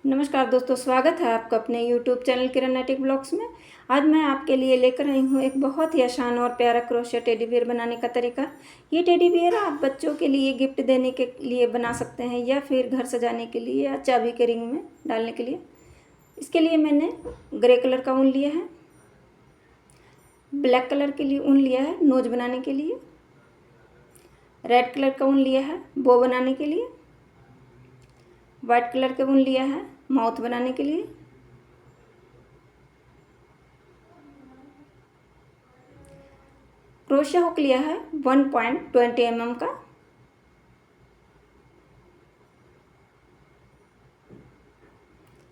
नमस्कार दोस्तों, स्वागत है आपका अपने YouTube चैनल किरण नैटिक ब्लॉग्स में। आज मैं आपके लिए लेकर आई हूँ एक बहुत ही आसान और प्यारा क्रोशिया टेडी बियर बनाने का तरीका। ये टेडी बियर आप बच्चों के लिए गिफ्ट देने के लिए बना सकते हैं या फिर घर सजाने के लिए या चाबी के रिंग में डालने के लिए। इसके लिए मैंने ग्रे कलर का ऊन लिया है, ब्लैक कलर के लिए ऊन लिया है नोज बनाने के लिए, रेड कलर का ऊन लिया है बो बनाने के लिए, वाइट कलर का ऊन लिया है माउथ बनाने के लिए, क्रोशिया हुक लिया है 1.20 mm का,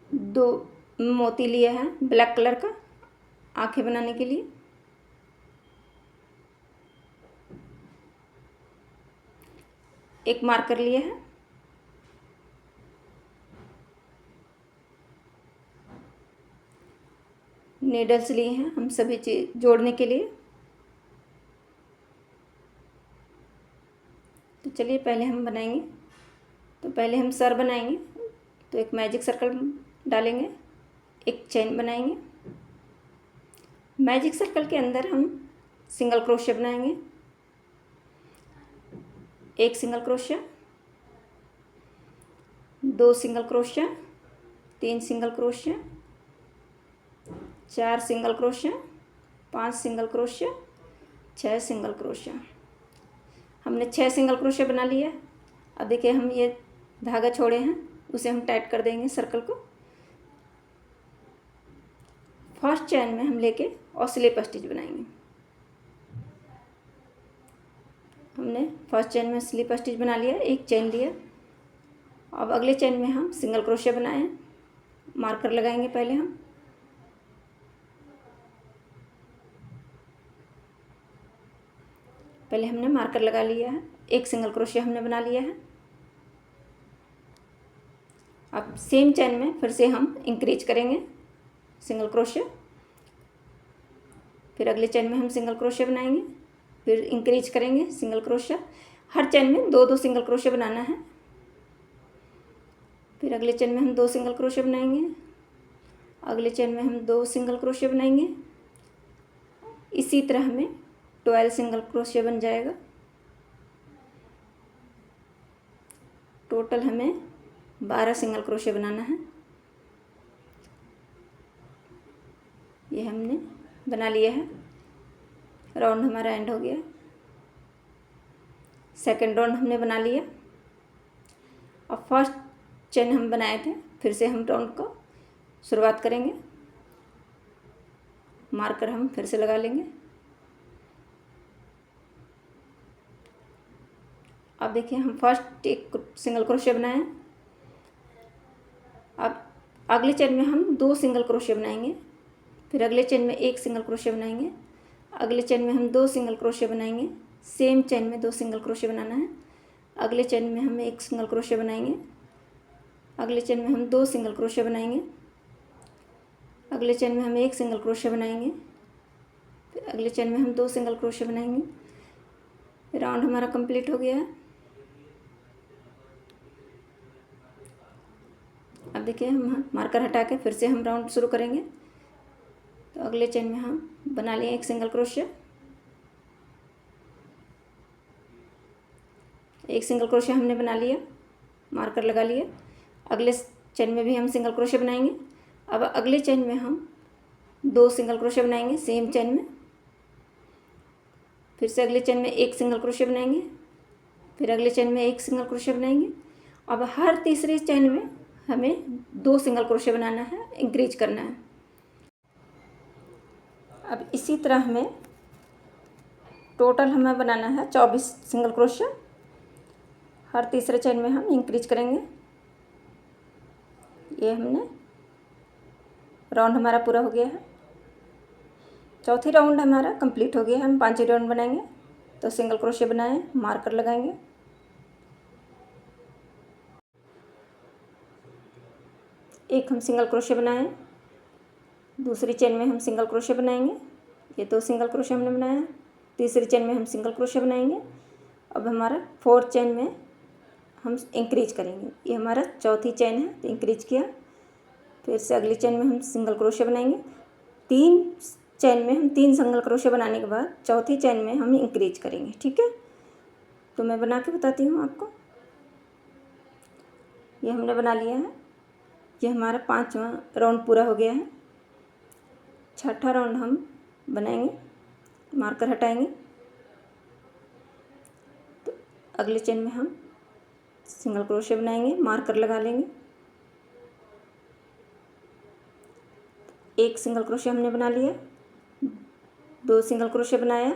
दो मोती लिया है ब्लैक कलर का आंखें बनाने के लिए, एक मार्कर लिया है, नीडल्स लिए हैं हम सभी चीज जोड़ने के लिए। तो चलिए पहले हम बनाएंगे। तो पहले हम सर बनाएंगे। तो एक मैजिक सर्कल डालेंगे, एक चेन बनाएंगे। मैजिक सर्कल के अंदर हम सिंगल क्रोशिया बनाएंगे, एक सिंगल क्रोशिया, दो सिंगल क्रोशिया, तीन सिंगल क्रोशिया, चार सिंगल क्रोशिया, पांच सिंगल क्रोशिया, छह सिंगल क्रोशिया। हमने 6 सिंगल क्रोशिया बना लिया। अब देखिए हम ये धागा छोड़े हैं उसे हम टाइट कर देंगे सर्कल को। फर्स्ट चेन में हम लेके और स्लिप स्टिच बनाएंगे। हमने फर्स्ट चेन में स्लिप स्टिच बना लिया, एक चेन लिया। अब अगले चेन में हम सिंगल क्रोशिया बनाए, मार्कर लगाएंगे पहले हम। पहले हमने मार्कर लगा लिया है, एक सिंगल क्रोशिया हमने बना लिया है। अब सेम चेन में फिर से हम इंक्रीज करेंगे सिंगल क्रोशिया, फिर अगले चेन में हम सिंगल क्रोशिया बनाएंगे, फिर इंक्रीज करेंगे सिंगल क्रोशिया। हर चेन में दो दो सिंगल क्रोशिया बनाना है। फिर अगले चेन में हम दो सिंगल क्रोशिया बनाएंगे, अगले चेन में हम दो सिंगल क्रोशिया बनाएंगे। इसी तरह हमें 12 सिंगल क्रोशिया बन जाएगा। टोटल हमें 12 सिंगल क्रोशिया बनाना है। ये हमने बना लिया है। राउंड हमारा एंड हो गया। सेकंड राउंड हमने बना लिया। अब फर्स्ट चेन हम बनाए थे, फिर से हम राउंड को शुरुआत करेंगे। मार्कर हम फिर से लगा लेंगे। अब देखिए हम फर्स्ट एक सिंगल क्रोशिया बनाए। अब अगले चेन में हम दो सिंगल क्रोशिया बनाएंगे, फिर अगले चेन में एक सिंगल क्रोशिया बनाएंगे, अगले चेन में हम दो सिंगल क्रोशिया बनाएंगे। सेम चेन में दो सिंगल क्रोशिया बनाना है। अगले चेन में हम एक सिंगल क्रोशिया बनाएंगे, अगले चेन में हम दो सिंगल क्रोशिया बनाएंगे, अगले चेन में हम एक सिंगल क्रोशिया बनाएंगे, फिर अगले चेन में हम दो सिंगल क्रोशिया बनाएंगे। राउंड हमारा कंप्लीट हो गया है। अब देखिए हम मार्कर हटा के फिर से हम राउंड शुरू करेंगे। तो अगले चेन में हम बना लिए एक सिंगल क्रोशिया, एक सिंगल क्रोशिया हमने बना लिया, मार्कर लगा लिया। अगले चेन में भी हम सिंगल क्रोशिया बनाएंगे। अब अगले चेन में हम दो सिंगल क्रोशिया बनाएंगे सेम चेन में, फिर से अगले चेन में एक सिंगल क्रोशिया बनाएंगे, फिर अगले चेन में एक सिंगल क्रोशिया बनाएंगे। अब हर तीसरे चेन में हमें दो सिंगल क्रोशिया बनाना है, इंक्रीज करना है। अब इसी तरह हमें टोटल हमें बनाना है 24 सिंगल क्रोशिया। हर तीसरे चेन में हम इंक्रीज करेंगे। ये हमने राउंड हमारा पूरा हो गया है। चौथी राउंड हमारा कंप्लीट हो गया है। हम पांचवी राउंड बनाएंगे। तो सिंगल क्रोशिया बनाएं, मार्कर लगाएंगे, एक हम सिंगल क्रोशिया बनाएं, दूसरी चेन में हम सिंगल क्रोशिया बनाएंगे। ये दो सिंगल क्रोशिया हमने बनाया। तीसरी चेन में हम सिंगल क्रोशिया बनाएंगे। अब हमारा फोर्थ चेन में हम इंक्रीज करेंगे। ये हमारा चौथी चेन है, तो इंक्रीज किया। फिर से अगली चेन में हम सिंगल क्रोशिया बनाएंगे। 3 चेन में हम 3 सिंगल क्रोशिया बनाने के बाद चौथी चेन में हम इंक्रीज करेंगे। ठीक है, तो मैं बना के बताती हूँ आपको। ये हमने बना लिया है। ये हमारा 5वां राउंड पूरा हो गया है। छठा राउंड हम बनाएंगे, मार्कर हटाएंगे। तो अगले चेन में हम सिंगल क्रोशिया बनाएंगे, मार्कर लगा लेंगे। एक सिंगल क्रोशिया हमने बना लिया, 2 सिंगल क्रोशिया बनाया।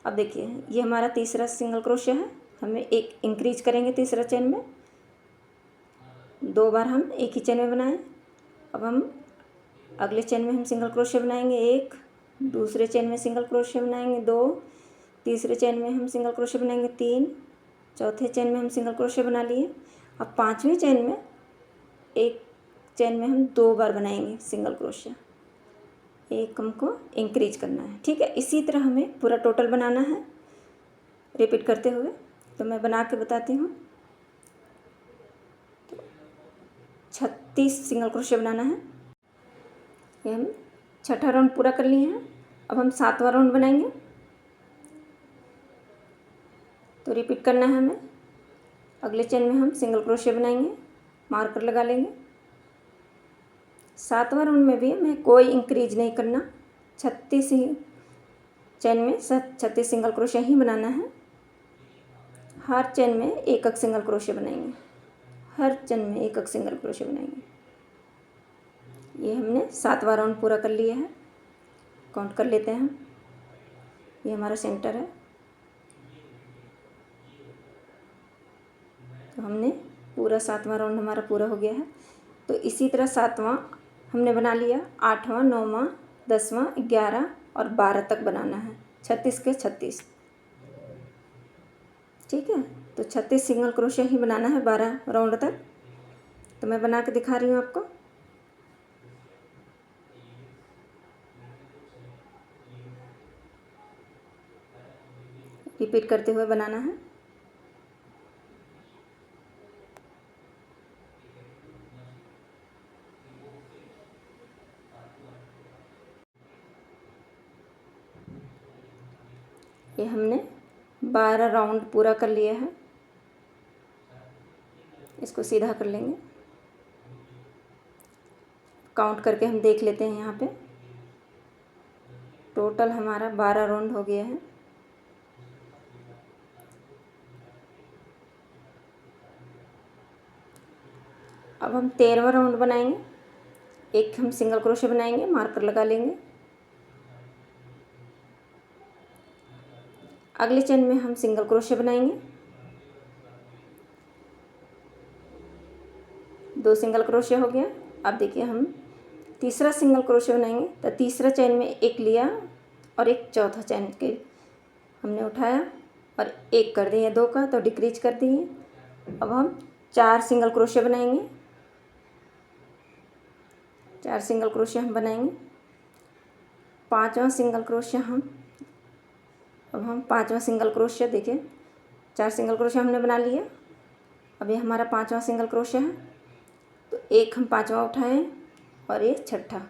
अब देखिए ये हमारा तीसरा सिंगल क्रोशिया है, हमें एक इंक्रीज करेंगे तीसरा चेन में। 2 बार हम एक ही चेन में बनाएं। अब हम अगले चेन में हम सिंगल क्रोशिया बनाएंगे 1, दूसरे चेन में सिंगल क्रोशिया बनाएंगे 2, तीसरे चेन में हम सिंगल क्रोशिया बनाएंगे 3, चौथे चेन में हम सिंगल क्रोशिया बना लिए। अब 5वीं चेन में एक चेन में हम 2 बार बनाएंगे सिंगल क्रोशिया, एक हमको इंक्रीज करना है। ठीक है, इसी तरह हमें पूरा टोटल बनाना है रिपीट करते हुए। तो मैं बना के बताती हूँ। 36 सिंगल क्रोशिया बनाना है। ये हम छठा राउंड पूरा कर लिए हैं। अब हम 7वां राउंड बनाएंगे। तो रिपीट करना है हमें। अगले चेन में हम सिंगल क्रोशिया बनाएंगे, मार्कर लगा लेंगे। 7वां राउंड में भी हमें कोई इंक्रीज नहीं करना। 36 ही चेन में 36 सिंगल क्रोशिया ही बनाना है। हर चेन में एक एक सिंगल क्रोशिया बनाएंगे, हर चेन में एक एक सिंगल क्रोशिया बनाएंगे। ये हमने 7वां राउंड पूरा कर लिया है। काउंट कर लेते हैं हम। ये हमारा सेंटर है। तो हमने पूरा 7वां राउंड हमारा पूरा हो गया है। तो इसी तरह 7वां हमने बना लिया, 8वां, 9वां, 10वां, 11 और 12 तक बनाना है। 36 के 36। ठीक है, तो 36 सिंगल क्रोशिया ही बनाना है 12 राउंड तक। तो मैं बना के दिखा रही हूँ आपको। रिपीट करते हुए बनाना है। ये हमने 12 राउंड पूरा कर लिया है। इसको सीधा कर लेंगे। काउंट करके हम देख लेते हैं। यहाँ पे टोटल हमारा 12 राउंड हो गया है। अब हम 13वां राउंड बनाएंगे। एक हम सिंगल क्रोशिया बनाएंगे, मार्कर लगा लेंगे। अगले चेन में हम सिंगल क्रोशिया बनाएंगे, 2 सिंगल क्रोशिया हो गया। अब देखिए हम तीसरा सिंगल क्रोशिया बनाएंगे। तो तीसरा चेन में एक लिया और एक चौथा चेन के हमने उठाया और एक कर दिए 2 का, तो डिक्रीज कर दिए। अब हम 4 सिंगल क्रोशिया बनाएंगे, 4 सिंगल क्रोशिया हम बनाएंगे। 5वां सिंगल क्रोशिया अब हम 5वां सिंगल क्रोशिया, देखिए 4 सिंगल क्रोशिया हमने बना लिया। अब ये हमारा 5वां सिंगल क्रोशिया है। तो एक हम 5वां उठाएं और ये छठा,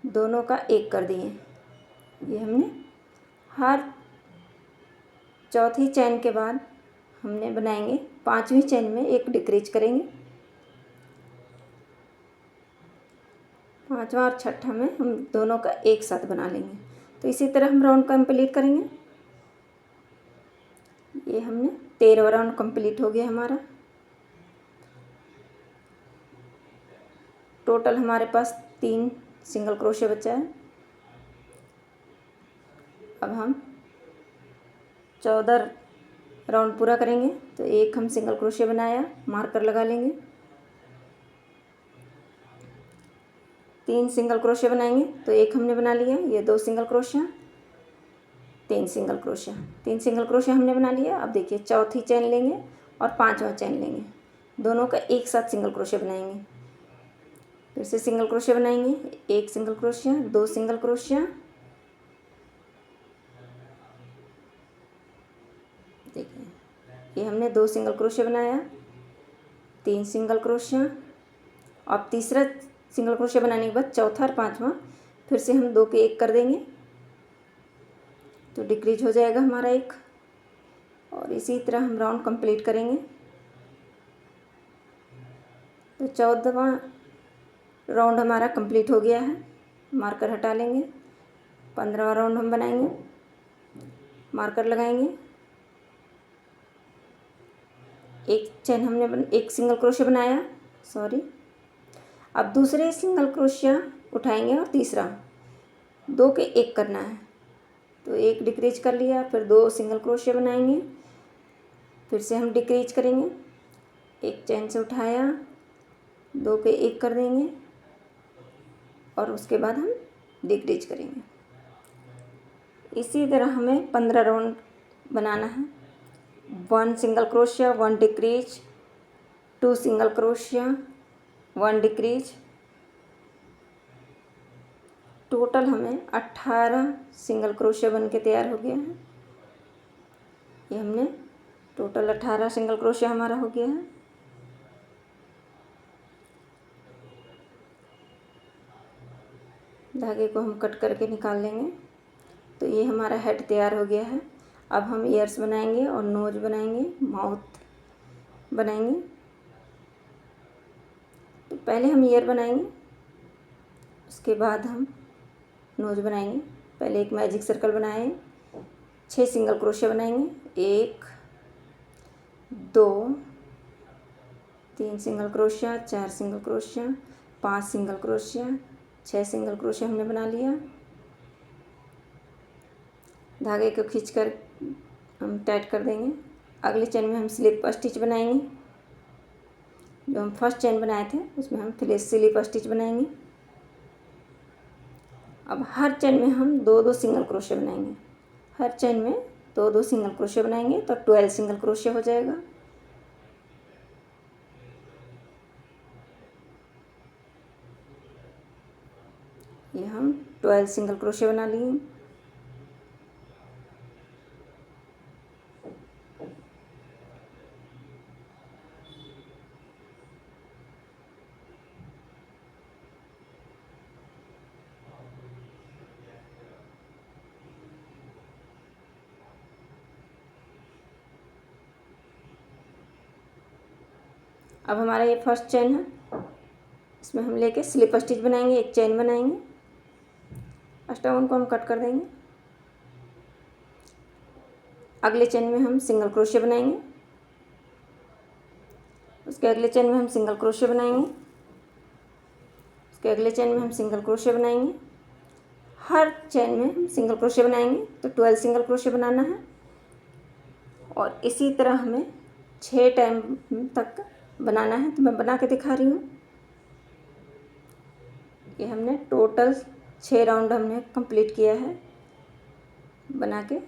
दोनों का एक कर दिए। ये हमने हर चौथी चेन के बाद हमने बनाएंगे 5वीं चेन में एक डिक्रीज करेंगे। 5वां और छठा में हम दोनों का एक साथ बना लेंगे। तो इसी तरह हम राउंड कंप्लीट करेंगे। ये हमने 13वां राउंड कंप्लीट हो गया हमारा। टोटल हमारे पास 3 सिंगल क्रोशिया बचा है। अब हम 14 राउंड पूरा करेंगे। तो एक हम सिंगल क्रोशिया बनाया, मार्कर लगा लेंगे। 3 सिंगल क्रोशिया बनाएंगे। तो एक हमने बना लिया, ये 2 single crochet, 3 single crochet, 3 single crochet हमने बना लिया। अब देखिए चौथी चेन लेंगे और 5वां चेन लेंगे, दोनों का एक साथ सिंगल क्रोशिया बनाएंगे। फिर से सिंगल क्रोशिया बनाएंगे, 1 सिंगल क्रोशिया, 2 सिंगल क्रोशिया, देखिए ये हमने 2 सिंगल क्रोशिया बनाया, 3 सिंगल क्रोशिया, अब तीसरा सिंगल क्रोशिया बनाने के बाद चौथा और पांचवा फिर से हम 2 के 1 कर देंगे, तो डिक्रीज हो जाएगा हमारा एक। और इसी तरह हम राउंड कंप्लीट करेंगे। तो 14वां राउंड हमारा कंप्लीट हो गया है, मार्कर हटा लेंगे। 15वां राउंड हम बनाएंगे, मार्कर लगाएंगे, एक चेन हमने एक सिंगल क्रोशिया बनाया, सॉरी। अब दूसरे सिंगल क्रोशिया उठाएंगे और तीसरा 2 के 1 करना है, तो एक डिक्रीज कर लिया, फिर 2 सिंगल क्रोशिया बनाएंगे, फिर से हम डिक्रीज करेंगे, एक चेन से उठाया, 2 के 1 कर देंगे और उसके बाद हम डिक्रीज करेंगे। इसी तरह हमें 15 राउंड बनाना है। 1 single crochet, 1 decrease, 2 single crochet, 1 decrease, total हमें 18 सिंगल क्रोशिया बन के तैयार हो गया है। ये हमने टोटल 18 सिंगल क्रोशिया हमारा हो गया है। धागे को हम कट करके निकाल लेंगे। तो ये हमारा हेड तैयार हो गया है। अब हम ईयर्स बनाएंगे और नोज बनाएंगे, माउथ बनाएंगे। तो पहले हम ईयर बनाएंगे, उसके बाद हम नोज बनाएंगे। पहले एक मैजिक सर्कल बनाएं, 6 सिंगल क्रोशिया बनाएंगे, 1 2 3 single crochet, 4 single crochet, 5 single crochet, 6 single crochet हमने बना लिया। धागे को खींचकर हम टाइट कर देंगे। अगले चेन में हम स्लिप स्टिच बनाएंगे। जो हम फर्स्ट चेन बनाए थे उसमें हम स्लिप स्टिच बनाएंगे। अब हर चेन में हम 2-2 सिंगल क्रोशिया बनाएंगे। हर चेन में 2-2 सिंगल क्रोशिया बनाएंगे तो 12 सिंगल क्रोशिया हो जाएगा। ये हम 12 सिंगल क्रोशिया बना लिए। अब हमारा ये फर्स्ट चेन है, इसमें हम लेके स्लिप स्टिच बनाएंगे, एक चेन बनाएंगे, अष्टावन को हम कट कर देंगे। अगले चेन में हम सिंगल क्रोशिया बनाएंगे, उसके अगले चेन में हम सिंगल क्रोशिया बनाएंगे, उसके अगले चेन में हम सिंगल क्रोशिया बनाएंगे। हर चेन में हम सिंगल क्रोशिया बनाएंगे तो 12 सिंगल क्रोशिया बनाना है। और इसी तरह हमें 6 टाइम तक बनाना है। तो मैं बना के दिखा रही हूँ। ये हमने टोटल 6 राउंड हमने कंप्लीट किया है बना के।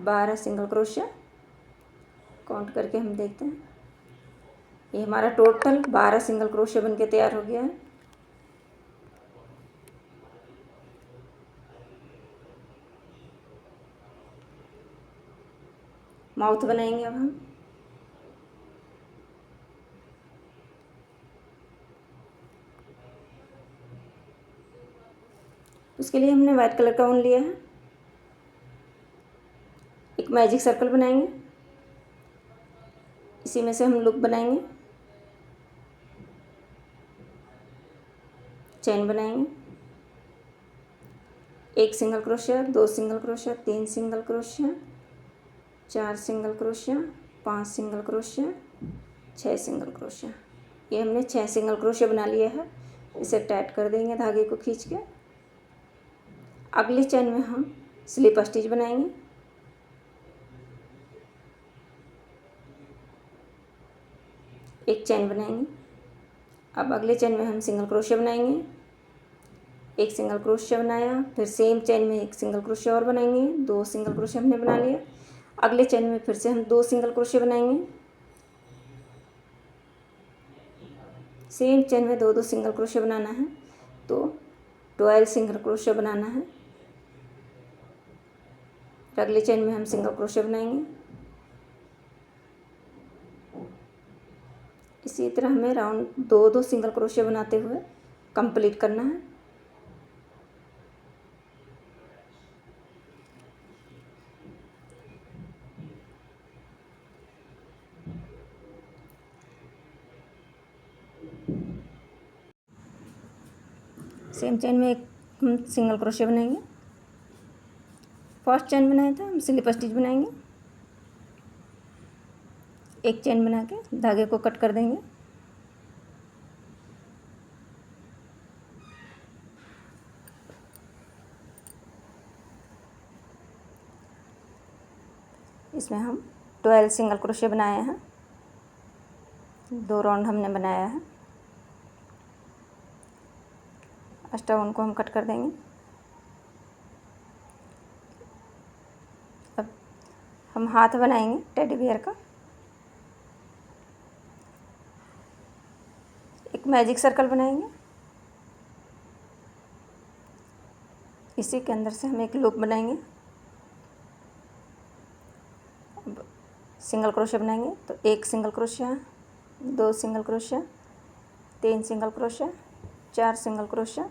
12 सिंगल क्रोशिया काउंट करके हम देखते हैं। ये हमारा टोटल 12 सिंगल क्रोशिया बन के तैयार हो गया है। माउथ बनाएंगे अब हम। उसके लिए हमने वाइट कलर का ऊन लिया है। एक मैजिक सर्कल बनाएंगे, इसी में से हम लूप बनाएंगे, चेन बनाएंगे, 1 single crochet, 2 single crochet, 3 single crochet, 4 single crochet, 5 single crochet, 6 single crochet. ये हमने 6 सिंगल क्रोशिया बना लिया है। इसे टाइट कर देंगे धागे को खींच के। अगली चेन में हम स्लिप स्टिच बनाएंगे, एक चेन बनाएंगे। अब अगले चेन में हम सिंगल क्रोशिया बनाएंगे, एक सिंगल क्रोशिया बनाया, फिर सेम चेन में एक सिंगल क्रोशिया और बनाएंगे, 2 सिंगल क्रोशिया हमने बना लिया। अगले चेन में फिर से हम 2 सिंगल क्रोशिया बनाएंगे, सेम चेन में 2-2 सिंगल क्रोशिया बनाना है, तो 12 सिंगल क्रोशिया बनाना है। अगले चेन में हम सिंगल क्रोशिया बनाएंगे, इसी तरह हमें राउंड 2 सिंगल क्रोशिया बनाते हुए कंप्लीट करना है। सेम चेन में एक हम सिंगल क्रोशिया बनाएंगे। फर्स्ट चेन बनाया था, हम स्लिप स्टिच बनाएंगे। एक चेन बना के धागे को कट कर देंगे। इसमें हम 12 सिंगल क्रोशिया बनाए हैं। 2 राउंड हमने बनाया है। अष्टावन को हम कट कर देंगे। अब हम हाथ बनाएंगे टेडी बियर का। एक मैजिक सर्कल बनाएंगे। इसी के अंदर से हम एक लूप बनाएंगे। सिंगल क्रोशिया बनाएंगे तो 1 single crochet, 2 single crochet, 3 single crochet, 4 single crochet,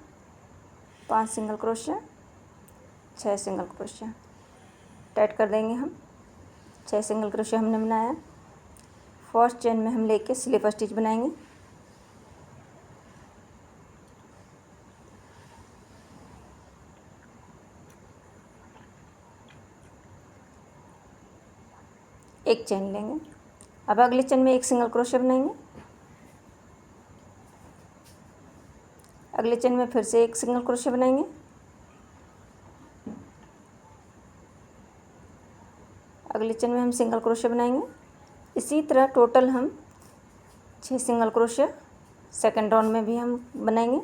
5 single crochet, 6 single crochet. Tight कर देंगे हम। 6 सिंगल क्रोशिया हमने बनाया। फर्स्ट चेन में हम लेके स्लिप स्टिच बनाएंगे। एक चेन लेंगे। अब अगले चेन में 1 सिंगल क्रोशिया बनाएंगे। अगले चेन में फिर से 1 सिंगल क्रोशिया बनाएंगे। अगले चेन में हम सिंगल क्रोशिया बनाएंगे। इसी तरह टोटल हम 6 सिंगल क्रोशिया सेकंड राउंड में भी हम बनाएंगे।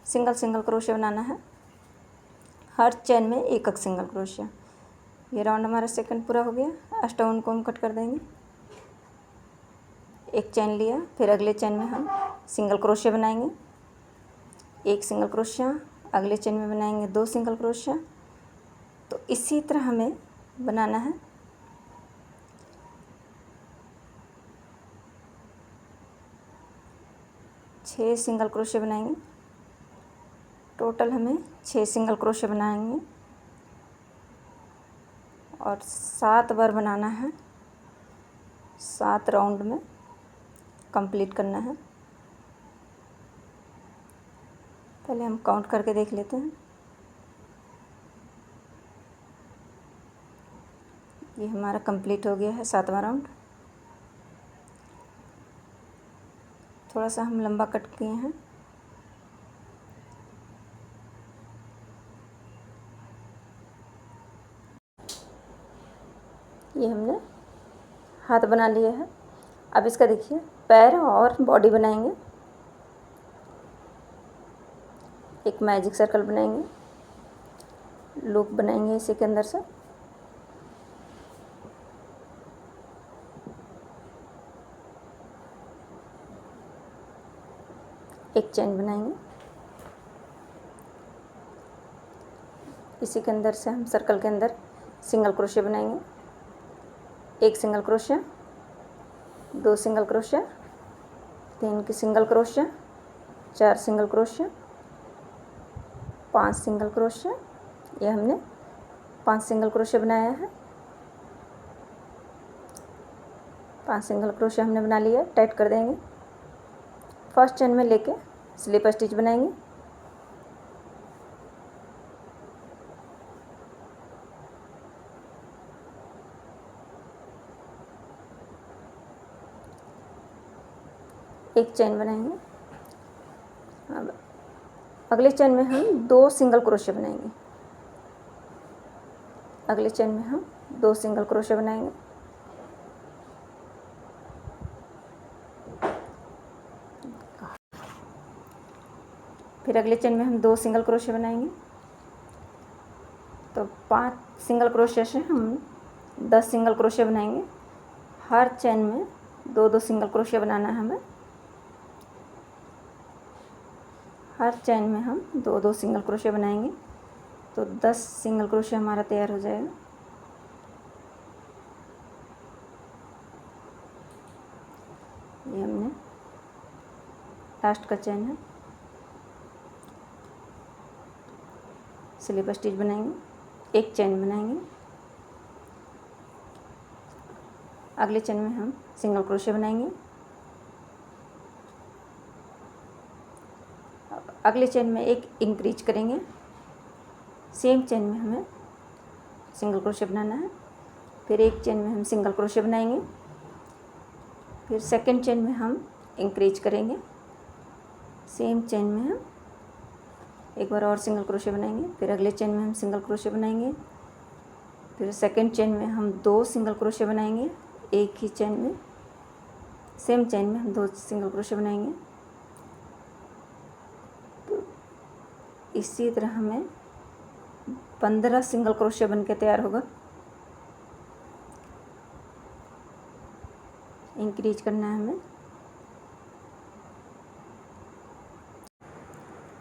सिंगल क्रोशिया बनाना है। हर चेन में एक सिंगल क्रोशिया। ये राउंड हमारा सेकंड पूरा हो गया। अष्टावन को हम कट कर देंगे। एक चेन लिया, फिर अगले चेन में हम सिंगल क्रोशिया बनाएंगे। 1 सिंगल क्रोशिया, अगले चेन में बनाएंगे 2 सिंगल क्रोशिया। तो इसी तरह हमें बनाना है। छः सिंगल क्रोशिया बनाएंगे। टोटल हमें 6 सिंगल क्रोशिया बनाएंगे और 7 बार बनाना है। 7 राउंड में कंप्लीट करना है। पहले हम काउंट करके देख लेते हैं। ये हमारा कंप्लीट हो गया है 7वां राउंड। थोड़ा सा हम लंबा कट किए हैं। ये हमने हाथ बना लिया है। अब इसका देखिए पैर और बॉडी बनाएंगे। एक मैजिक सर्कल बनाएंगे, लूप बनाएंगे इसी के अंदर से। एक चेन बनाएंगे। इसी के अंदर से हम सर्कल के अंदर सिंगल क्रोशिया बनाएंगे। 1 सिंगल क्रोशिया, 2 सिंगल क्रोशिया, 3 की single crochet, 4 single crochet, 5 single crochet. ये हमने 5 सिंगल क्रोशिया बनाया है। 5 सिंगल क्रोशिया हमने बना लिया। टाइट कर देंगे। फर्स्ट चेन में लेके स्लिप स्टिच बनाएंगे। एक चेन बनाएंगे। अब अगले चेन में हम 2 सिंगल क्रोशिया बनाएंगे। अगले चेन में हम 2 सिंगल क्रोशिया बनाएंगे। फिर अगले चेन में हम 2 सिंगल क्रोशिया बनाएंगे। तो 5 सिंगल क्रोशिया से हम 10 सिंगल क्रोशिया बनाएंगे। हर चेन में 2-2 सिंगल क्रोशिया बनाना है हमें। हर चेन में हम 2-2 सिंगल क्रोशिया बनाएंगे तो 10 सिंगल क्रोशिया हमारा तैयार हो जाएगा। ये हम लास्ट का चेन है, स्लिप स्टिच बनाएंगे, एक चेन बनाएंगे, अगले चेन में हम सिंगल क्रोशे बनाएंगे, अगले चेन में एक इंक्रीज करेंगे, सेम चेन में हमें सिंगल क्रोशे बनाना है, फिर एक चेन में हम सिंगल क्रोशे बनाएंगे, फिर सेकंड चेन में हम इंक्रीज करेंगे, सेम चेन में हम एक बार और सिंगल क्रोशे बनाएंगे, फिर अगले चेन में हम सिंगल क्रोशे बनाएंगे, फिर सेकंड चेन में हम 2 सिंगल क्रोशे बनाएंगे, एक ही चेन में सेम चेन में हम 2 सिंगल क्रोशे बनाएंगे। तो इसी तरह हमें 15 सिंगल क्रोशे बन के तैयार होगा। इंक्रीज करना है हमें।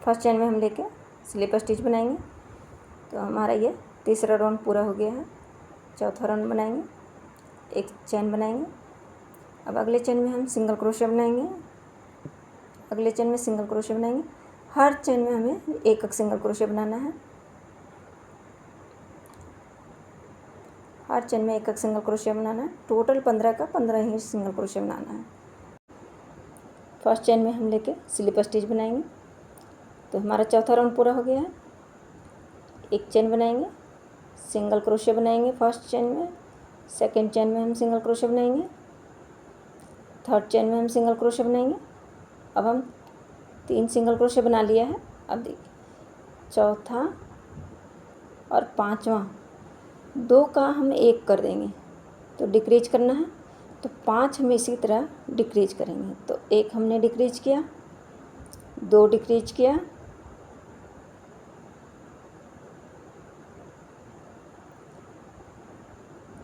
फर्स्ट चेन में हम लेके स्लिप स्टिच बनाएंगे। तो हमारा ये तीसरा राउंड पूरा हो गया है। चौथा राउंड बनाएंगे, एक चेन बनाएंगे, अब अगले चेन में हम सिंगल क्रोशे बनाएंगे, अगले चेन में सिंगल क्रोशे बनाएंगे, हर चेन में हमें एक एक सिंगल क्रोशे बनाना है, हर चेन में एक एक सिंगल क्रोशे बनाना है। टोटल 15 का 15 ही सिंगल क्रोशे बनाना है। फर्स्ट चेन में हम लेके स्लिप स्टिच बनाएंगे। तो हमारा चौथा राउंड पूरा हो गया है। एक चेन बनाएंगे, सिंगल क्रोशे बनाएंगे फर्स्ट चेन में, सेकंड चेन में हम सिंगल क्रोशे बनाएंगे, थर्ड चेन में हम सिंगल क्रोशे बनाएंगे। अब हम 3 सिंगल क्रोशे बना लिया है। अब देखिए चौथा और पांचवा 2 का हम 1 कर देंगे, तो डिक्रीज करना है। तो 5 हम इसी तरह डिक्रीज करेंगे। तो 1 हमने डिक्रीज किया, 2 डिक्रीज किया,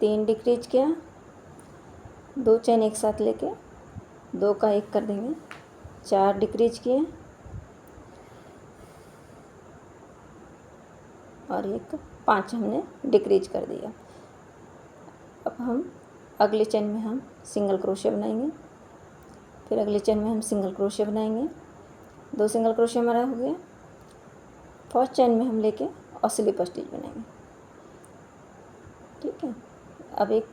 3 डिक्रीज किया, 2 चेन एक साथ लेके 2 का 1 कर देंगे, 4 डिक्रीज किए और एक 5 हमने डिक्रीज कर दिया। अब हम अगले चेन में हम सिंगल क्रोशे बनाएंगे, फिर अगले चेन में हम सिंगल क्रोशे बनाएंगे। 2 सिंगल क्रोशे हमारा हो गया। फर्स्ट चेन में हम लेके और स्लिप स्टिच बनाएंगे। ठीक है, अब एक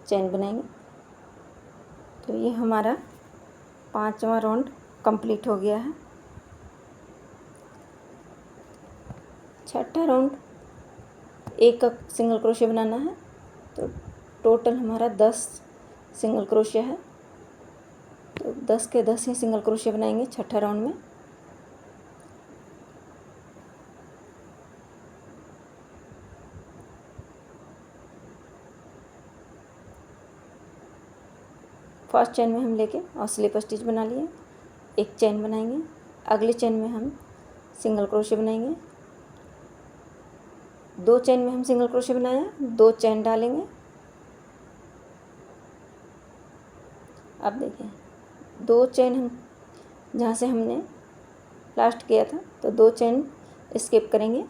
चेन बनाएंगे। तो ये हमारा 5वां राउंड कंप्लीट हो गया है। छठा राउंड एक सिंगल क्रोशे बनाना है। तो टोटल हमारा 10 सिंगल क्रोशे है। तो 10 के 10 ही सिंगल क्रोशे बनाएंगे छठा राउंड में। फर्स्ट चेन में हम लेके और स्लिप स्टिच बना लिए, एक चेन बनाएंगे, अगले चेन में हम सिंगल क्रोशे बनाएंगे, 2 चेन में हम सिंगल क्रोशे बनाया, 2 चेन डालेंगे। अब देखिए 2 चेन हम जहाँ से हमने लास्ट किया था तो 2 चेन स्किप करेंगे।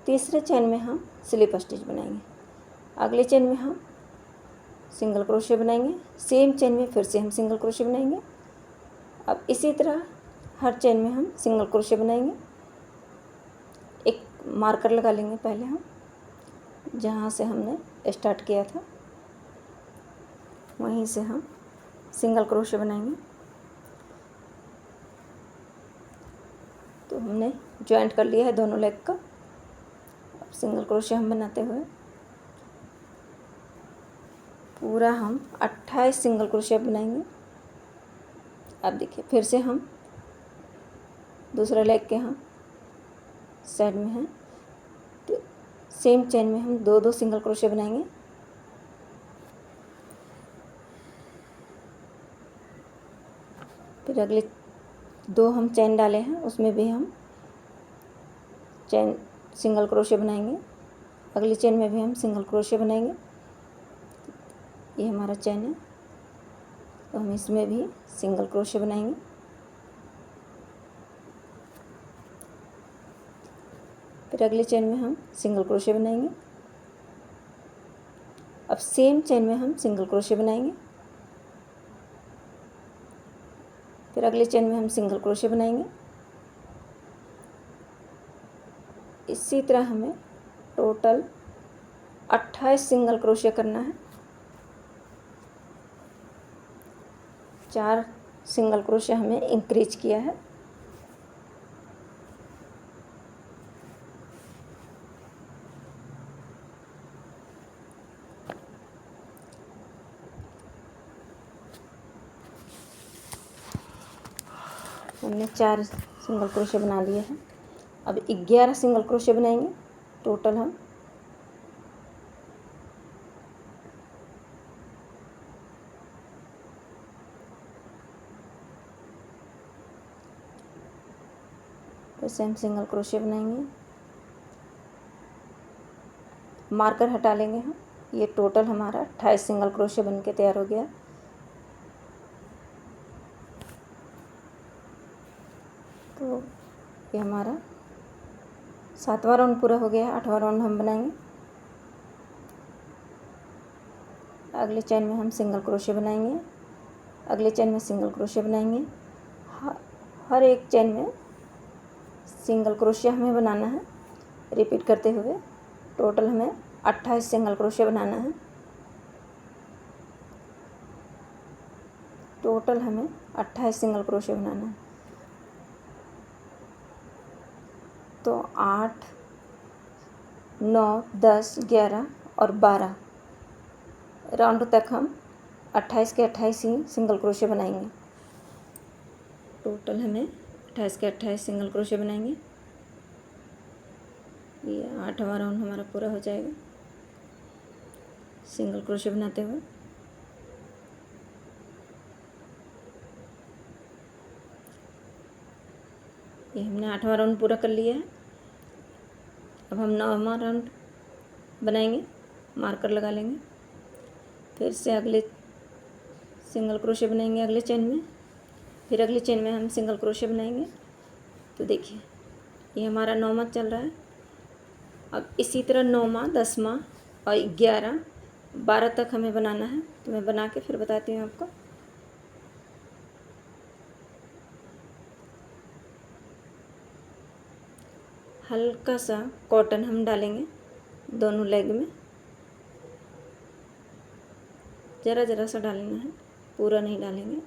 तीसरे चेन में हम स्लिप स्टिच बनाएंगे, अगले चेन में हम सिंगल क्रोशे बनाएंगे, सेम चेन में फिर से हम सिंगल क्रोशे बनाएंगे। अब इसी तरह हर चेन में हम सिंगल क्रोशे बनाएंगे। एक मार्कर लगा लेंगे पहले हम, जहाँ से हमने स्टार्ट किया था वहीं से हम सिंगल क्रोशे बनाएंगे। तो हमने जॉइंट कर लिया है दोनों लेग का। अब सिंगल क्रोशे हम बनाते हुए पूरा हम 28 सिंगल क्रोशे बनाएंगे। अब देखिए फिर से हम दूसरा लेग के हम साइड में हैं, तो सेम चेन में हम 2 सिंगल क्रोशे बनाएंगे। फिर अगले 2 हम चेन डाले हैं, उसमें भी हम चेन सिंगल क्रोशे बनाएंगे, अगली चेन में भी हम सिंगल क्रोशे बनाएंगे। ये हमारा चेन है, तो हम इसमें भी सिंगल क्रोशे बनाएंगे। फिर अगले चेन में हम सिंगल क्रोशे बनाएंगे। अब सेम चेन में हम सिंगल क्रोशे बनाएंगे। फिर अगले चेन में हम सिंगल क्रोशे बनाएंगे। इसी तरह हमें टोटल 28 सिंगल क्रोशे करना है। 4 सिंगल क्रोशे हमें इंक्रीज किया है। हमने 4 सिंगल क्रोशे बना लिए हैं। अब 11 सिंगल क्रोशे बनाएंगे टोटल हम। वैसे हम सिंगल क्रोशे बनाएंगे, मार्कर हटा लेंगे हम। ये टोटल हमारा 28 सिंगल क्रोशे बन के तैयार हो गया। तो ये हमारा 7वां राउंड पूरा हो गया है। 8वां राउंड हम बनाएंगे। अगले चेन में हम सिंगल क्रोशे बनाएंगे, अगले चेन में सिंगल क्रोशे बनाएंगे। हर एक चेन में सिंगल क्रोशे हमें बनाना है रिपीट करते हुए। टोटल हमें 28 सिंगल क्रोशे बनाना है। टोटल हमें 28 सिंगल क्रोशे बनाना है। तो 8, 9, 10, 11 और 12 राउंड तक हम 28 के 28 ही सिंगल क्रोशे बनाएंगे। टोटल हमें 28 के 28 सिंगल क्रोशे बनाएंगे। ये 8वां राउंड हमारा पूरा हो जाएगा सिंगल क्रोशे बनाते हुए। ये हमने 8वां राउंड पूरा कर लिया है। अब हम 9वां राउंड बनाएंगे, मार्कर लगा लेंगे। फिर से अगले सिंगल क्रोशे बनाएंगे अगले चेन में। फिर अगले चेन में हम सिंगल क्रोशे बनाएंगे। तो देखिए ये हमारा 9वां चल रहा है। अब इसी तरह 9वां, 10वां और 11, 12 तक हमें बनाना है। तो मैं बना के फिर बताती हूँ आपको। हल्का सा कॉटन हम डालेंगे दोनों लेग में, ज़रा ज़रा सा डालना है, पूरा नहीं डालेंगे।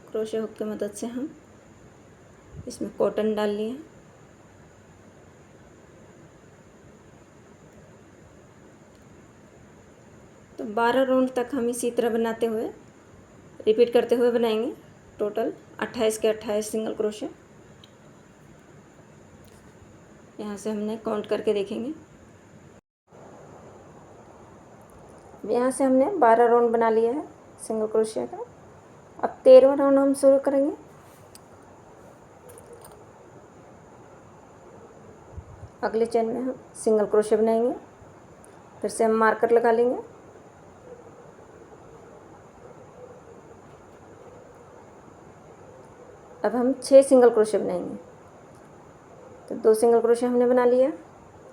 क्रोशे हुक की मदद से हम इसमें कॉटन डाल लिए। तो 12 राउंड तक हम इसी तरह बनाते हुए रिपीट करते हुए बनाएंगे। टोटल 28 के 28 सिंगल क्रोशे। यहाँ से हमने काउंट करके देखेंगे। यहाँ से हमने 12 राउंड बना लिया है सिंगल क्रोशे का। अब 13वां राउंड हम शुरू करेंगे। अगले चेन में हम सिंगल क्रोशे बनाएंगे। फिर से हम मार्कर लगा लेंगे। अब हम 6 सिंगल क्रोशे बनाएंगे। तो 2 सिंगल क्रोशे हमने बना लिया,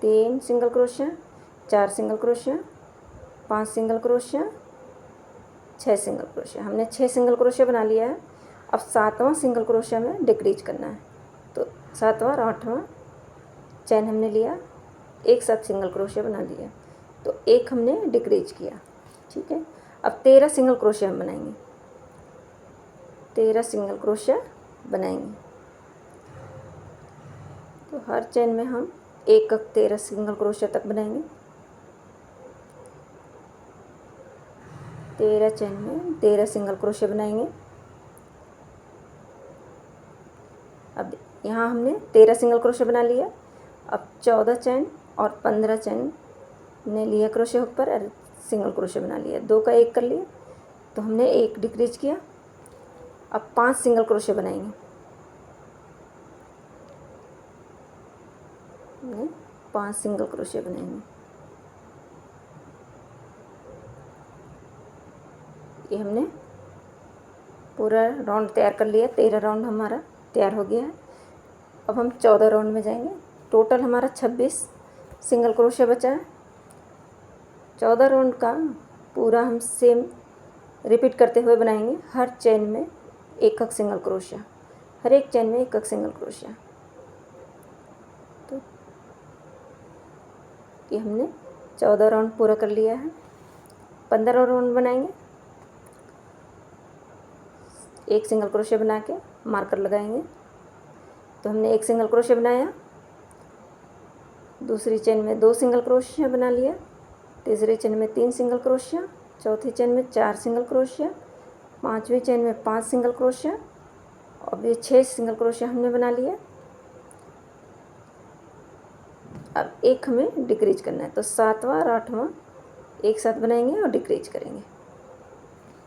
3 single crochet, 4 single crochet, 5 single crochet, 6 single crochet. हमने 6 सिंगल क्रोशे बना लिया है। अब 7वां सिंगल क्रोशे में डिक्रीज करना है। तो 7वां और 8वां चैन हमने लिया, एक साथ सिंगल क्रोशे बना लिया, तो एक हमने डिक्रीज किया। ठीक है। अब 13 सिंगल क्रोशे हम बनाएंगे। 13 सिंगल क्रोशे बनाएंगे। तो हर चेन में हम एक 13 सिंगल क्रोशे तक बनाएंगे। 13 चेन में 13 सिंगल क्रोशे बनाएंगे। अब यहाँ हमने 13 सिंगल क्रोशे बना लिया। अब 14 चेन और 15 चेन ने लिया क्रोशे हुक पर और सिंगल क्रोशे बना लिया। 2 का 1 कर लिया, तो हमने एक डिक्रीज किया। अब 5 सिंगल क्रोशे बनाएंगे। हमने 5 सिंगल क्रोशे बनाएंगे। ये हमने पूरा राउंड तैयार कर लिया। 13 राउंड हमारा तैयार हो गया है। अब हम 14 राउंड में जाएंगे। टोटल हमारा 26 सिंगल क्रोशे बचा है। 14 राउंड का पूरा हम सेम रिपीट करते हुए बनाएंगे। हर चेन में एक एक सिंगल क्रोशिया, हर एक चेन में एक एक सिंगल क्रोशिया। तो ये हमने 14 राउंड पूरा कर लिया है। 15 राउंड बनाएंगे। एक सिंगल क्रोशिया बना के मार्कर लगाएंगे। तो हमने एक सिंगल क्रोशिया बनाया, दूसरी चेन में 2 सिंगल क्रोशिया बना लिया, तीसरी चेन में 3 सिंगल क्रोशिया, चौथी चेन में 4 सिंगल क्रोशिया, पांचवी चेन में 5 सिंगल क्रोशिया, और ये 6 सिंगल क्रोशिया हमने बना लिया। अब एक हमें डिक्रीज करना है, तो 7वां और 8वां एक साथ बनाएंगे और डिक्रीज करेंगे।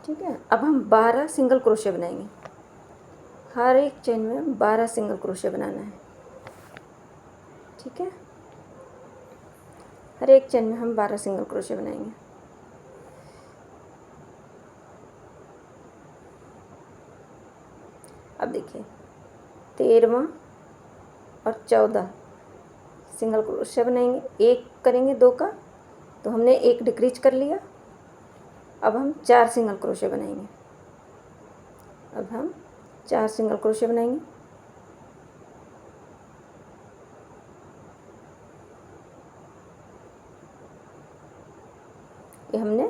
ठीक है। अब हम 12 सिंगल क्रोशिया बनाएंगे। हर एक चेन में 12 सिंगल क्रोशिया बनाना है। ठीक है। हर एक चेन में हम 12 सिंगल क्रोशिया बनाएंगे। अब देखिए 13वां और 14 सिंगल क्रोशिया बनाएंगे। एक करेंगे 2 का, तो हमने एक डिक्रीज कर लिया। अब हम 4 सिंगल क्रोशिया बनाएंगे। अब हम 4 सिंगल क्रोशिया बनाएंगे। ये हमने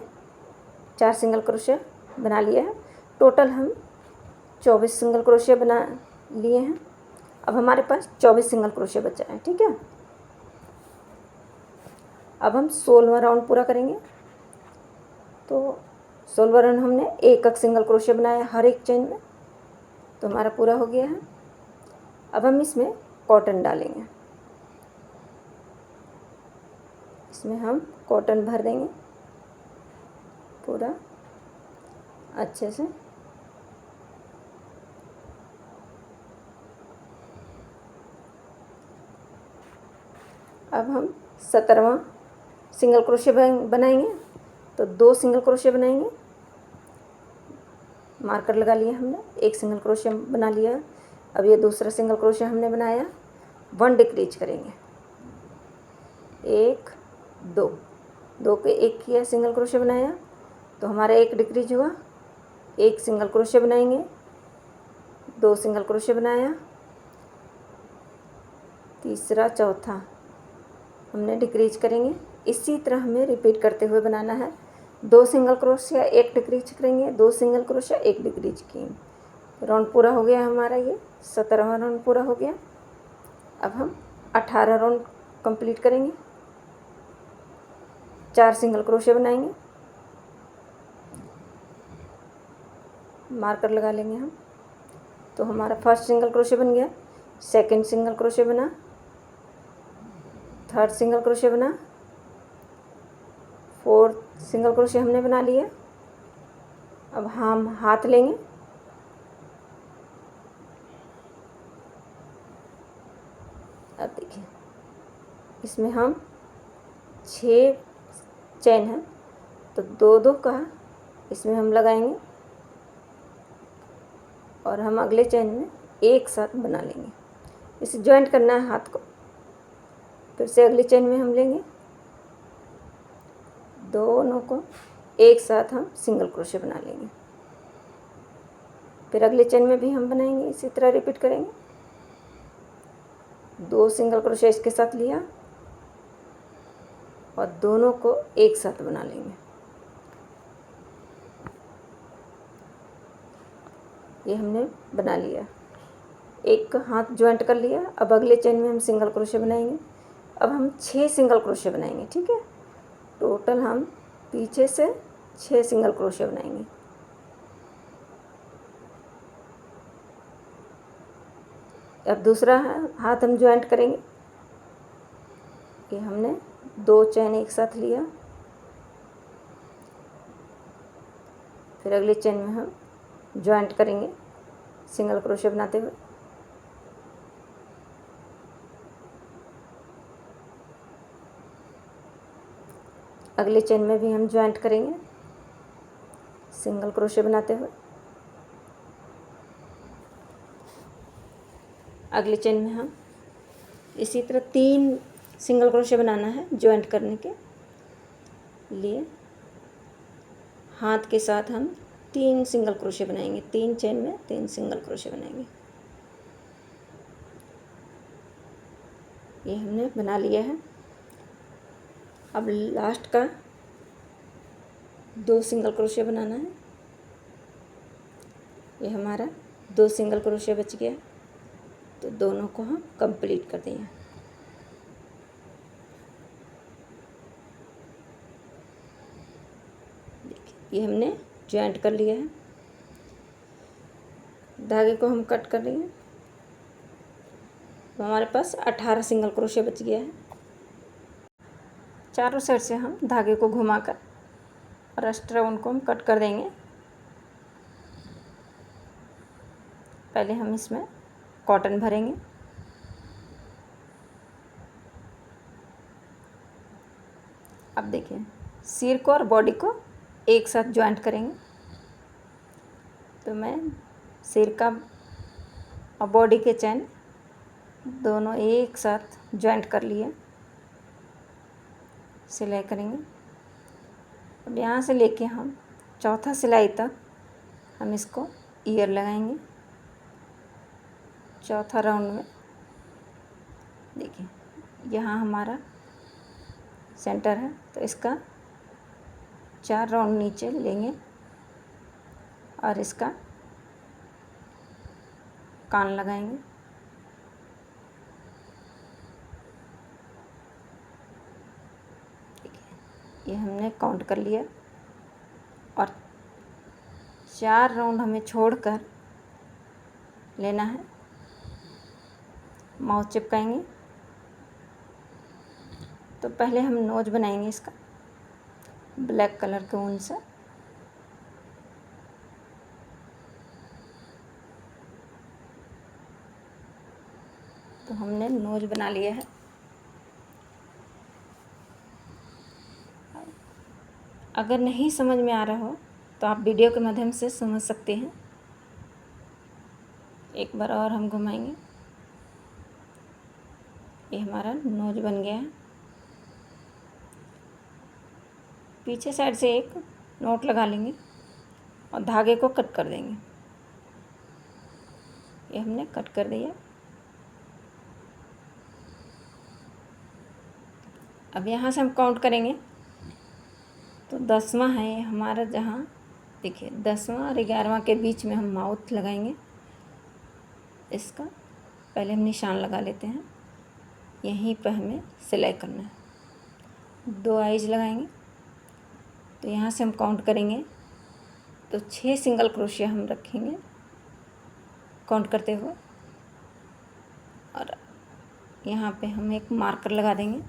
4 सिंगल क्रोशिया बना लिया है। टोटल हम 24 सिंगल क्रोशिया बना लिए हैं। अब हमारे पास 24 सिंगल क्रोशिया बचा है। ठीक है। अब हम 16वां राउंड पूरा करेंगे। तो 16वां राउंड हमने एक एक सिंगल क्रोशिया बनाया हर एक चेन में, तो हमारा पूरा हो गया है। अब हम इसमें कॉटन डालेंगे। इसमें हम कॉटन भर देंगे पूरा अच्छे से। अब हम 17वां सिंगल क्रोशिया बनाएंगे। तो 2 सिंगल क्रोशिया बनाएंगे। मार्कर लगा लिया हमने, एक सिंगल क्रोशिया बना लिया। अब ये दूसरा सिंगल क्रोशिया हमने बनाया, 1 डिक्रीज करेंगे। 1 2 2 के एक किया, सिंगल क्रोशिया बनाया, तो हमारा एक डिक्रीज हुआ। एक सिंगल क्रोशिया बनाएंगे, 2 सिंगल क्रोशिया बनाया, तीसरा चौथा हमने डिक्रीज करेंगे। इसी तरह हमें रिपीट करते हुए बनाना है। 2 सिंगल क्रोशिया एक डिक्रीज करेंगे, 2 सिंगल क्रोशिया एक डिक्रीज किए। राउंड पूरा हो गया हमारा। ये 17वां राउंड पूरा हो गया। अब हम 18 राउंड कंप्लीट करेंगे। 4 सिंगल क्रोशिया बनाएंगे, मार्कर लगा लेंगे हम। तो हमारा फर्स्ट सिंगल क्रोशिया बन गया, सेकंड सिंगल क्रोशिया बना, थर्ड सिंगल क्रोशिया बना, फोर्थ सिंगल क्रोशिया हमने बना लिया। अब हम हाथ लेंगे, अब देखिए इसमें हम 6 चेन है, तो 2 का इसमें हम लगाएंगे और हम अगले चेन में एक साथ बना लेंगे। इसे जॉइंट करना है हाथ को। फिर से अगली चेन में हम लेंगे, दोनों को एक साथ हम सिंगल क्रोशिया बना लेंगे। फिर अगले चेन में भी हम बनाएंगे, इसी तरह रिपीट करेंगे। 2 सिंगल क्रोशिया इसके साथ लिया और दोनों को एक साथ बना लेंगे। ये हमने बना लिया, एक हाथ ज्वाइंट कर लिया। अब अगले चेन में हम सिंगल क्रोशिया बनाएंगे। अब हम 6 सिंगल क्रोशिया बनाएंगे। ठीक है। टोटल हम पीछे से 6 सिंगल क्रोशिया बनाएंगे। अब दूसरा हाथ हम ज्वाइंट करेंगे। ये हमने 2 चेन एक साथ लिया, फिर अगले चेन में हम ज्वाइंट करेंगे सिंगल क्रोशिया बनाते हुए। अगले चेन में भी हम ज्वाइंट करेंगे सिंगल क्रोशिया बनाते हुए। अगले चेन में हम इसी तरह 3 सिंगल क्रोशिया बनाना है ज्वाइंट करने के। लिए हाथ के साथ हम 3 सिंगल क्रोशे बनाएंगे। 3 चेन में 3 सिंगल क्रोशे बनाएंगे। ये हमने बना लिया है। अब लास्ट का 2 सिंगल क्रोशे बनाना है। ये हमारा 2 सिंगल क्रोशे बच गया, तो दोनों को हम कंप्लीट कर देंगे। देखिए ये हमने जॉइंट कर लिया है। धागे को हम कट कर लेंगे, तो हमारे पास 18 सिंगल क्रोशे बच गया है। चारों साइड से हम धागे को घुमाकर और एक्स्ट्रा उनको हम कट कर देंगे। पहले हम इसमें कॉटन भरेंगे। अब देखिए सिर को और बॉडी को एक साथ जॉइंट करेंगे। तो मैं सिर का और बॉडी के चैन दोनों एक साथ जॉइंट कर लिए। सिलाई करेंगे। अब यहाँ से लेके हम चौथा सिलाई तक हम इसको ईयर लगाएंगे। चौथा राउंड में देखिए यहाँ हमारा सेंटर है, तो इसका 4 राउंड नीचे लेंगे और इसका कान लगाएंगे। देखिए ये हमने काउंट कर लिया और 4 राउंड हमें छोड़कर लेना है। माउथ चिपकाएंगे। तो पहले हम नोज बनाएंगे इसका ब्लैक कलर के ऊन से। तो हमने नोज बना लिया है। अगर नहीं समझ में आ रहा हो तो आप वीडियो के माध्यम से समझ सकते हैं। एक बार और हम घुमाएंगे। ये हमारा नोज बन गया है। पीछे साइड से एक नोट लगा लेंगे और धागे को कट कर देंगे। ये हमने कट कर दिया। अब यहाँ से हम काउंट करेंगे, तो 10वां है ये हमारा। जहाँ देखिए 10वां और 11वां के बीच में हम माउथ लगाएंगे। इसका पहले हम निशान लगा लेते हैं। यहीं पर हमें सिलाई करना है। 2 आइज लगाएंगे। तो यहाँ से हम काउंट करेंगे, तो 6 सिंगल क्रोशिया हम रखेंगे काउंट करते हुए। और यहाँ पे हम एक मार्कर लगा देंगे।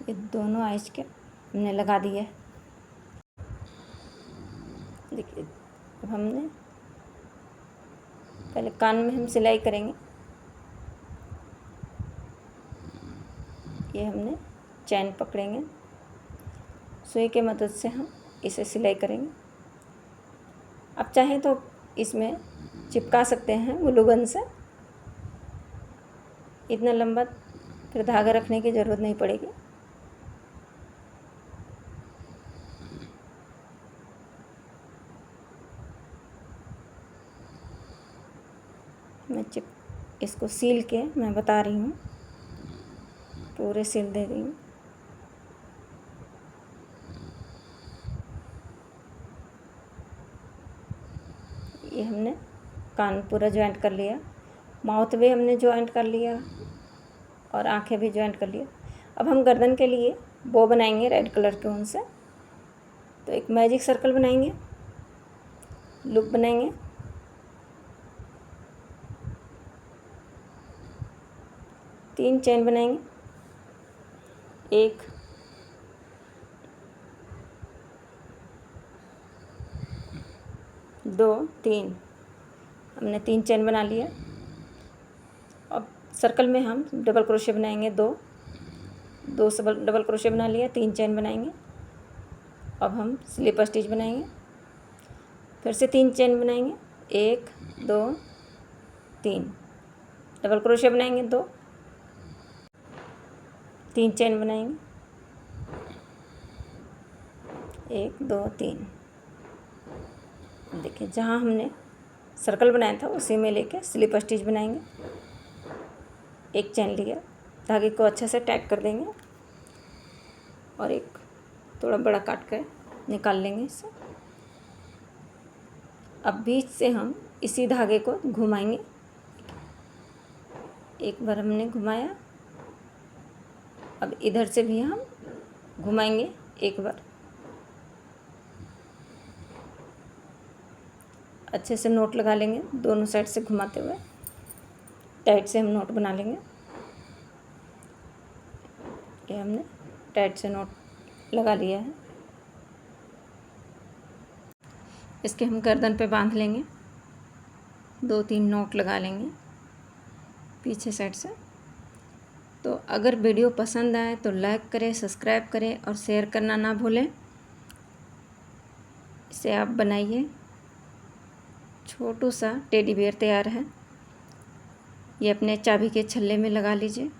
ये दोनों आइज के हमने लगा दिया है। देखिए अब हमने पहले कान में हम सिलाई करेंगे। ये हमने चैन पकड़ेंगे, सुई के मदद से हम इसे सिलाई करेंगे। अब चाहें तो इसमें चिपका सकते हैं ग्लू गन से। इतना लंबा फिर धागा रखने की ज़रूरत नहीं पड़ेगी। मैं इसको सील के मैं बता रही हूँ, पूरे सील दे रही हूँ। ये हमने कान पूरा जॉइंट कर लिया, माउथ भी हमने जॉइंट कर लिया और आंखें भी जॉइंट कर लिया। अब हम गर्दन के लिए बो बनाएंगे रेड कलर के ऊन से। तो एक मैजिक सर्कल बनाएंगे, लूप बनाएंगे, 3 चेन बनाएंगे। 1 2 3 हमने 3 चेन बना लिया। अब सर्कल में हम डबल क्रोशे बनाएंगे। 2 डबल क्रोशे बना लिया, 3 चेन बनाएंगे। अब हम स्लिप स्टिच बनाएंगे। फिर से 3 चेन बनाएंगे, 1 2 3। डबल क्रोशिया बनाएंगे 2, 3 चेन बनाएंगे, 1 2 3। देखिए जहाँ हमने सर्कल बनाया था उसी में लेके स्लिप स्टिच बनाएंगे। 1 चेन लिया, धागे को अच्छे से टाइट कर देंगे और एक थोड़ा बड़ा काट कर निकाल लेंगे इसे। अब बीच से हम इसी धागे को घुमाएंगे। एक बार हमने घुमाया, अब इधर से भी हम घुमाएंगे एक बार। अच्छे से नोट लगा लेंगे दोनों साइड से घुमाते हुए, टाइट से हम नोट बना लेंगे। ये हमने टाइट से नोट लगा लिया है। इसके हम गर्दन पे बांध लेंगे, 2-3 नोट लगा लेंगे पीछे साइड से। तो अगर वीडियो पसंद आए तो लाइक करें, सब्सक्राइब करें और शेयर करना ना भूलें। इसे आप बनाइए। छोटू सा टेडी बियर तैयार है। ये अपने चाबी के छल्ले में लगा लीजिए।